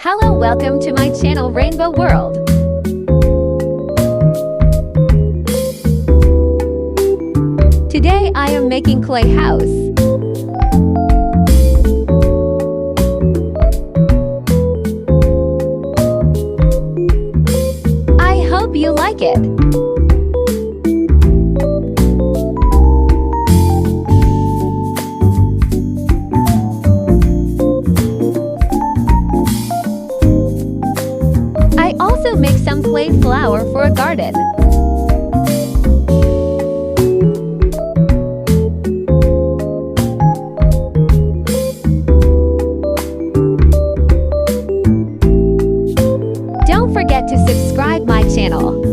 Hello, welcome to my channel Rainbow World. Today I am making clay house. I hope you like it. I also make some plain flower for a garden. Don't forget to subscribe my channel.